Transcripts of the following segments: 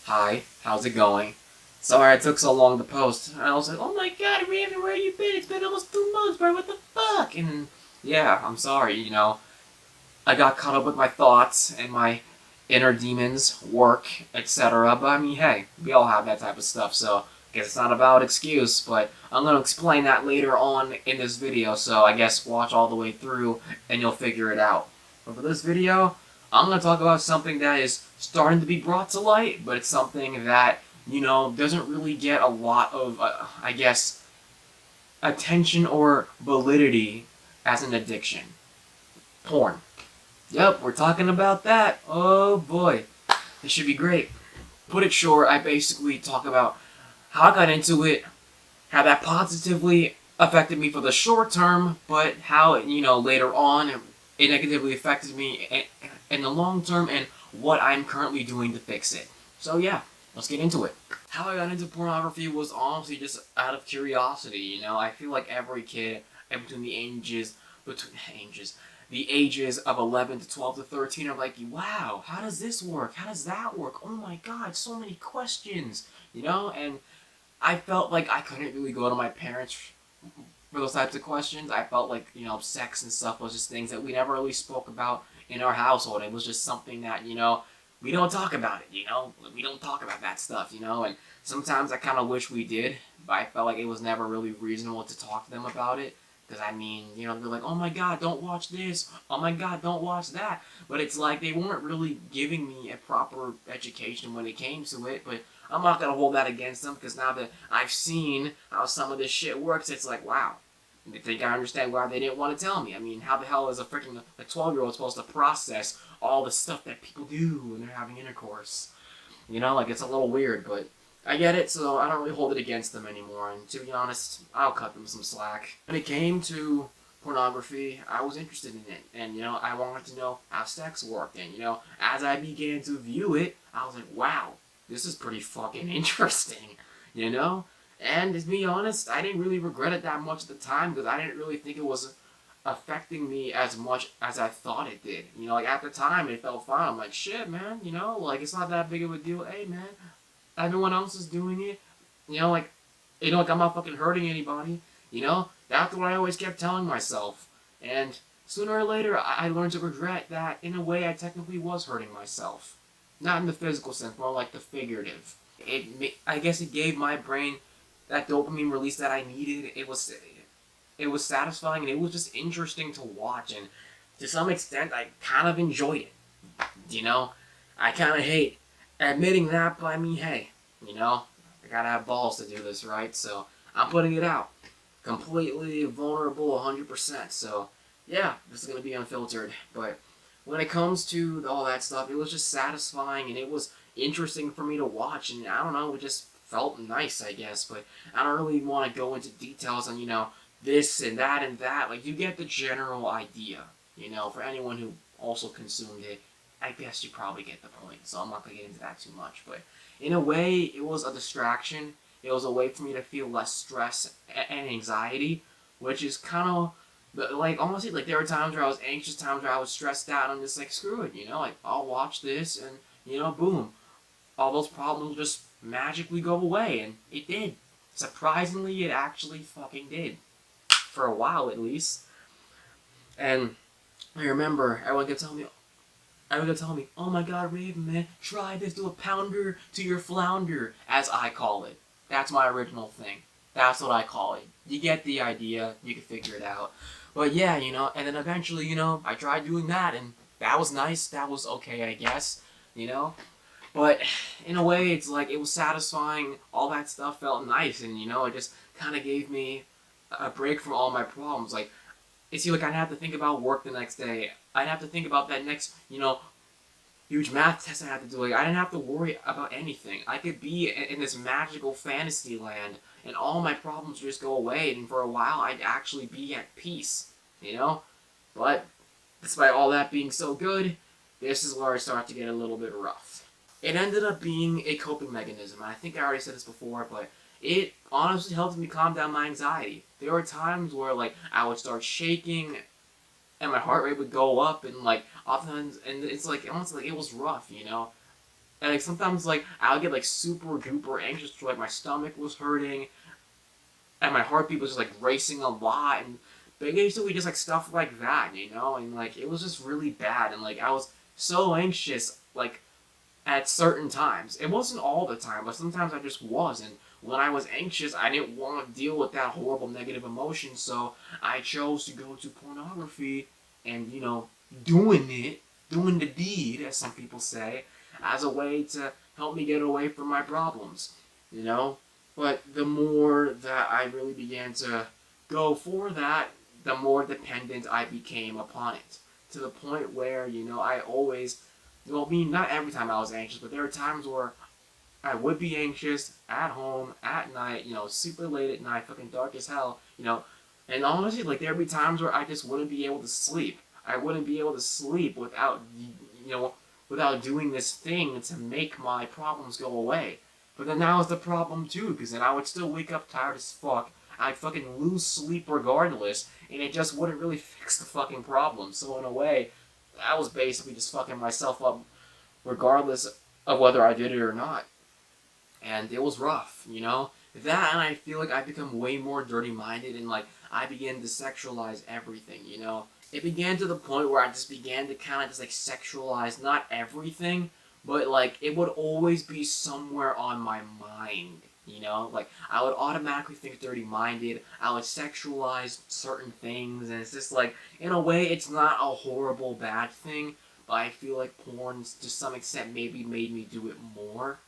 Hi, how's it going? Sorry I took so long to post. And I was like, oh my god, Raven, where you been? It's been almost 2 months, bro, what the fuck? And yeah, I'm sorry. I got caught up with my thoughts and my inner demons, work, etc. But I mean, hey, we all have that type of stuff, so I guess it's not a valid excuse, but I'm going to explain that later on in this video, so I guess watch all the way through and you'll figure it out. But for this video, I'm going to talk about something that is starting to be brought to light, but it's something that, doesn't really get a lot of, I guess, attention or validity as an addiction. Porn. Yep, we're talking about that. Oh boy. This should be great. Put it short, I basically talk about how I got into it, how that positively affected me for the short term, but how, later on it negatively affected me in the long term and what I'm currently doing to fix it. So yeah, let's get into it. How I got into pornography was honestly just out of curiosity, I feel like every kid between the ages of 11 to 12 to 13 are like, wow, how does this work? How does that work? Oh my god, so many questions, and I felt like I couldn't really go to my parents for those types of questions. I felt like, sex and stuff was just things that we never really spoke about in our household. It was just something that, we don't talk about it, We don't talk about that stuff, and sometimes I kind of wish we did, but I felt like it was never really reasonable to talk to them about it. Because, I mean, they're like, oh my god, don't watch this. Oh my god, don't watch that. But it's like they weren't really giving me a proper education when it came to it. But I'm not going to hold that against them because now that I've seen how some of this shit works, it's like, wow. I think I understand why they didn't want to tell me. I mean, how the hell is a 12-year-old supposed to process all the stuff that people do when they're having intercourse? It's a little weird, but I get it, so I don't really hold it against them anymore, and to be honest, I'll cut them some slack. When it came to pornography, I was interested in it, and, I wanted to know how sex worked, and, as I began to view it, I was like, wow, this is pretty fucking interesting, And to be honest, I didn't really regret it that much at the time, because I didn't really think it was affecting me as much as I thought it did. At the time, it felt fine. I'm like, shit, man, it's not that big of a deal. Hey, man, everyone else is doing it. I'm not fucking hurting anybody. That's what I always kept telling myself. And sooner or later, I learned to regret that in a way I technically was hurting myself. Not in the physical sense, more like the figurative. I guess it gave my brain that dopamine release that I needed. It was satisfying and it was just interesting to watch. And to some extent, I kind of enjoyed it. I kind of hate admitting that, but I mean, hey, I gotta have balls to do this, right? So I'm putting it out. Completely vulnerable, 100%. So yeah, this is gonna be unfiltered. But when it comes to all that stuff, it was just satisfying and it was interesting for me to watch. And I don't know, it just felt nice, I guess. But I don't really want to go into details on, this and that and that. Like, you get the general idea, for anyone who also consumed it. I guess you probably get the point, so I'm not going to get into that too much. But in a way, it was a distraction. It was a way for me to feel less stress and anxiety, which is kind of, honestly, there were times where I was anxious, times where I was stressed out, and I'm just like, screw it, I'll watch this, and, boom. All those problems just magically go away, and it did. Surprisingly, it actually fucking did. For a while, at least. And I remember everyone kept telling me, oh my god, Raven, man, try this, do a pounder to your flounder, as I call it. That's my original thing. That's what I call it. You get the idea, you can figure it out. But yeah, and then eventually, I tried doing that, and that was nice, that was okay, I guess, But in a way, it's like, it was satisfying, all that stuff felt nice, and, it just kind of gave me a break from all my problems. Like, it's like I'd have to think about work the next day. I'd have to think about that next, huge math test I had to do. Like, I didn't have to worry about anything. I could be in this magical fantasy land, and all my problems would just go away, and for a while, I'd actually be at peace, But, despite all that being so good, this is where it started to get a little bit rough. It ended up being a coping mechanism, and I think I already said this before, but it honestly helped me calm down my anxiety. There were times where, I would start shaking, and my heart rate would go up, and, oftentimes, and it's almost like it was rough, And like sometimes like I would get like super duper anxious, so like my stomach was hurting, and my heartbeat was just like racing a lot, and basically just like stuff like that, you know, and like it was just really bad, and like I was so anxious like at certain times. It wasn't all the time, but sometimes I just was, and when I was anxious, I didn't want to deal with that horrible negative emotion, so I chose to go to pornography and, you know, doing it, doing the deed, as some people say, as a way to help me get away from my problems, you know? But the more that I really began to go for that, the more dependent I became upon it. To the point where, you know, I always, well, I mean, not every time I was anxious, but there were times where I would be anxious at home, at night, you know, super late at night, fucking dark as hell, you know. And honestly, like, there'd be times where I just wouldn't be able to sleep. I wouldn't be able to sleep without, you know, without doing this thing to make my problems go away. But then that was the problem too, because then I would still wake up tired as fuck. I'd fucking lose sleep regardless, and it just wouldn't really fix the fucking problem. So in a way, I was basically just fucking myself up regardless of whether I did it or not. And it was rough, you know? That, and I feel like I become way more dirty-minded, and like I began to sexualize everything, you know? It began to the point where I just began to kind of just like sexualize not everything, but like it would always be somewhere on my mind, you know? Like I would automatically think dirty-minded, I would sexualize certain things, and it's just like, in a way, it's not a horrible bad thing, but I feel like porn, to some extent, maybe made me do it more.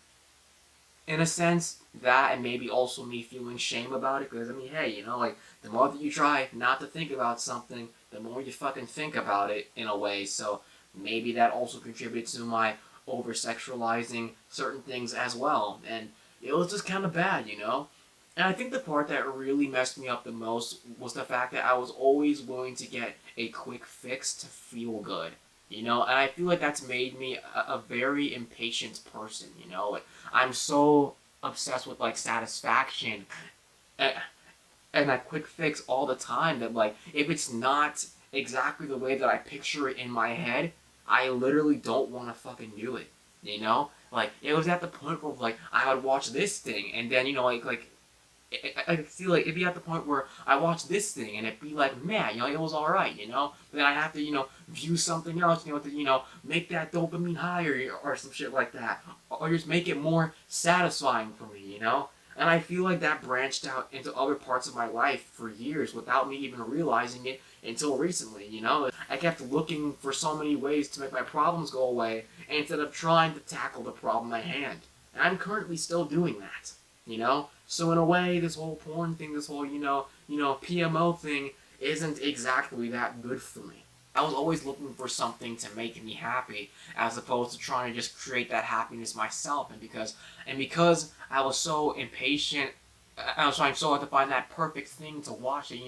In a sense, that, and maybe also me feeling shame about it, because I mean, hey, you know, like, the more that you try not to think about something, the more you fucking think about it, in a way, so maybe that also contributed to my over-sexualizing certain things as well, and it was just kind of bad, you know? And I think the part that really messed me up the most was the fact that I was always willing to get a quick fix to feel good. You know, and I feel like that's made me a very impatient person, you know? Like, I'm so obsessed with, like, satisfaction and, and that quick fix all the time that, like, if it's not exactly the way that I picture it in my head, I literally don't want to fucking do it, you know? Like, it was at the point where, like, I would watch this thing, and then, you know, like I feel like it'd be at the point where I watch this thing and it'd be like, man, you know, it was alright, you know? But then I have to, you know, view something else, you know, to, you know, make that dopamine higher or some shit like that. Or just make it more satisfying for me, you know? And I feel like that branched out into other parts of my life for years without me even realizing it until recently, you know? I kept looking for so many ways to make my problems go away instead of trying to tackle the problem at hand. And I'm currently still doing that, you know? So in a way, this whole porn thing, this whole, PMO thing isn't exactly that good for me. I was always looking for something to make me happy, as opposed to trying to just create that happiness myself. And because I was so impatient, I was trying so hard to find that perfect thing to watch it,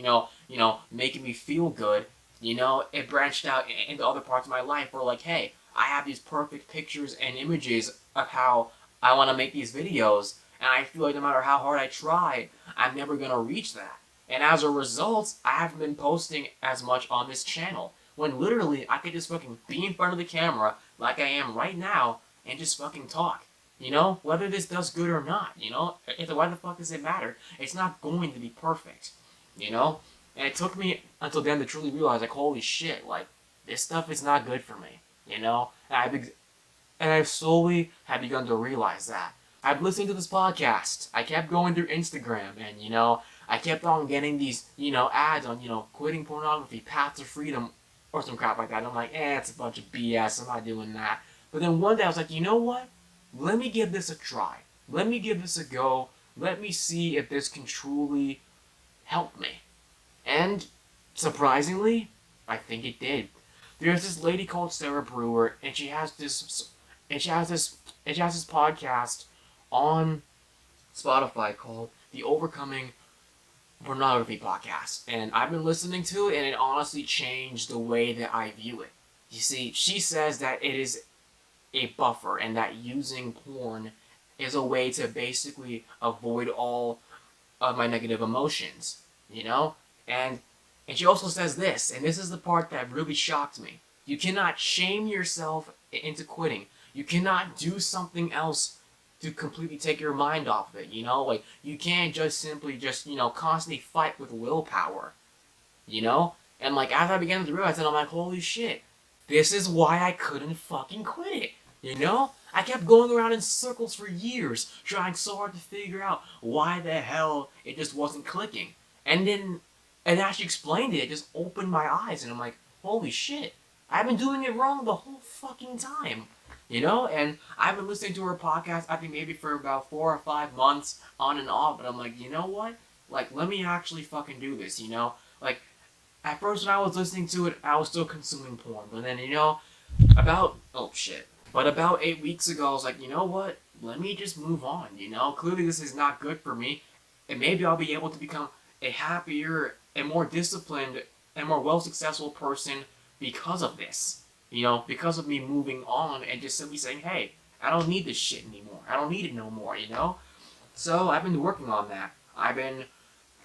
making me feel good. You know, it branched out into other parts of my life where, like, hey, I have these perfect pictures and images of how I want to make these videos, and I feel like no matter how hard I try, I'm never going to reach that. And as a result, I haven't been posting as much on this channel. When literally, I could just fucking be in front of the camera, like I am right now, and just fucking talk. You know? Whether this does good or not, you know? Why the fuck does it matter? It's not going to be perfect. You know? And it took me until then to truly realize, like, holy shit, like, this stuff is not good for me. You know? And I slowly have begun to realize that. I've listened to this podcast. I kept going through Instagram, and, I kept on getting these, ads on, quitting pornography, path to freedom, or some crap like that. And I'm like, it's a bunch of BS. I'm not doing that. But then one day I was like, you know what? Let me give this a try. Let me give this a go. Let me see if this can truly help me. And, surprisingly, I think it did. There's this lady called Sarah Brewer, and she has this podcast on Spotify called The Overcoming Pornography Podcast. And I've been listening to it, and it honestly changed the way that I view it. You see, she says that it is a buffer, and that using porn is a way to basically avoid all of my negative emotions, you know? And she also says this, and this is the part that really shocked me. You cannot shame yourself into quitting. You cannot do something else to completely take your mind off of it, you know? Like, you can't just simply just, you know, constantly fight with willpower, you know? And, like, as I began to realize that, I'm like, holy shit, this is why I couldn't fucking quit it, you know? I kept going around in circles for years, trying so hard to figure out why the hell it just wasn't clicking. And then, and as she explained it, it just opened my eyes, and I'm like, holy shit, I've been doing it wrong the whole fucking time. You know, and I've been listening to her podcast, I think maybe for about 4 or 5 months on and off, but I'm like, you know what? Like, let me actually fucking do this, you know? Like, at first when I was listening to it, I was still consuming porn, but then, you know, oh shit. But about 8 weeks ago, I was like, you know what? Let me just move on, you know? Clearly this is not good for me, and maybe I'll be able to become a happier and more disciplined and more well-successful person because of this. You know, because of me moving on and just simply saying, hey, I don't need this shit anymore. I don't need it no more, you know? So I've been working on that. I've been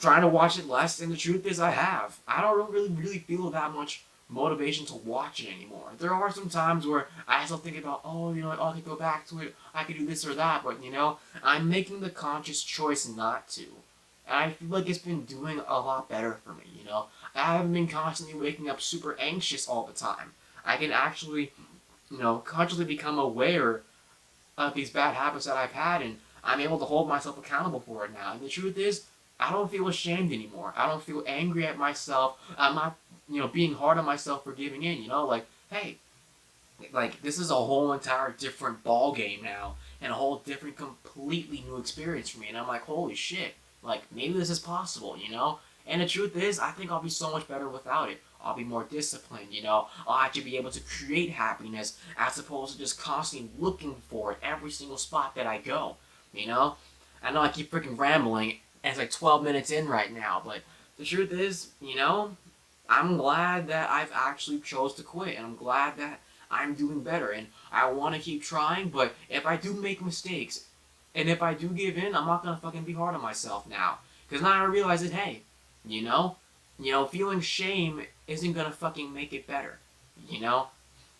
trying to watch it less, and the truth is I have. I don't really feel that much motivation to watch it anymore. There are some times where I still think about, oh, you know, I could go back to it, I could do this or that, but, you know, I'm making the conscious choice not to. And I feel like it's been doing a lot better for me, you know? I haven't been constantly waking up super anxious all the time. I can actually, you know, consciously become aware of these bad habits that I've had, and I'm able to hold myself accountable for it now. And the truth is, I don't feel ashamed anymore. I don't feel angry at myself. I'm not, you know, being hard on myself for giving in, you know? Like, hey, like, this is a whole entire different ball game now, and a whole different, completely new experience for me. And I'm like, holy shit, like, maybe this is possible, you know? And the truth is, I think I'll be so much better without it. I'll be more disciplined, you know? I'll actually be able to create happiness as opposed to just constantly looking for it every single spot that I go, you know? I know I keep freaking rambling, and it's like 12 minutes in right now, but the truth is, you know, I'm glad that I've actually chose to quit, and I'm glad that I'm doing better, and I want to keep trying, but if I do make mistakes, and if I do give in, I'm not going to fucking be hard on myself now. Because now I realize that, hey, you know, feeling shame isn't going to fucking make it better, you know?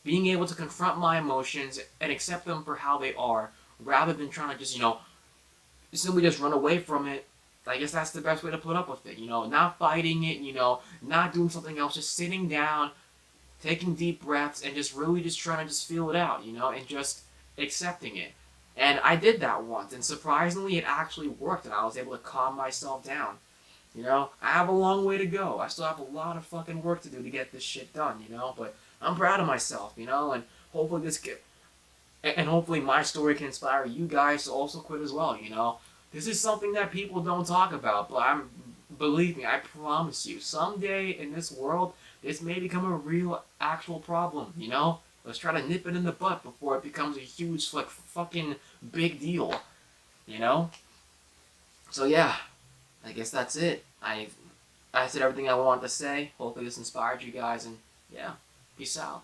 Being able to confront my emotions and accept them for how they are, rather than trying to just, you know, simply just run away from it, I guess that's the best way to put up with it, you know? Not fighting it, you know, not doing something else, just sitting down, taking deep breaths, and just really just trying to just feel it out, you know, and just accepting it. And I did that once, and surprisingly, it actually worked, and I was able to calm myself down. You know, I have a long way to go. I still have a lot of fucking work to do to get this shit done, you know, but I'm proud of myself, you know, and hopefully hopefully my story can inspire you guys to also quit as well, you know. This is something that people don't talk about, but believe me, I promise you, someday in this world, this may become a real, actual problem, you know? Let's try to nip it in the butt before it becomes a huge, like, fucking big deal, you know? So yeah, I guess that's it. I said everything I wanted to say. Hopefully this inspired you guys, and yeah, peace out.